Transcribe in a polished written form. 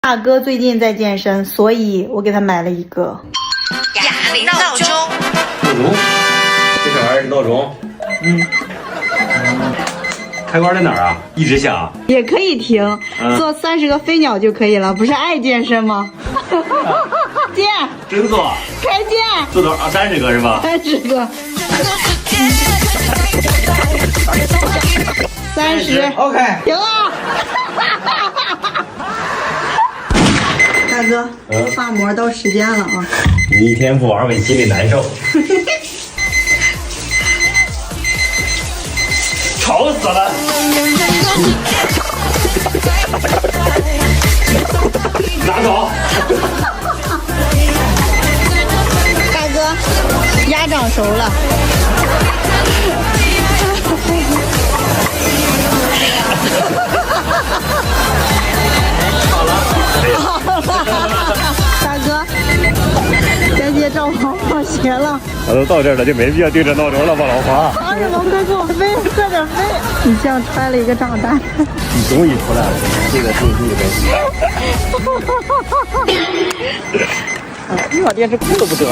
大哥最近在健身，所以我给他买了一个哑铃闹钟。闹钟，这小玩意儿是闹钟。开关在哪儿啊？一直响。也可以停，做30个飞鸟就可以了。不是爱健身吗？健，真做？开健，做多少？30个是吧？30个。30。OK。停了。大哥，发膜到时间了啊！你一天不玩，我心里难受。吵死了！拿走。大哥，鸭掌熟了。大哥，该接赵鹏放学了。我都到这儿了，就没必要盯着闹钟了吧，老黄。哎呀，快给我飞，快点飞！你像揣了一个炸弹。你终于出来了，这个东西呗。你把电视裤都不得了。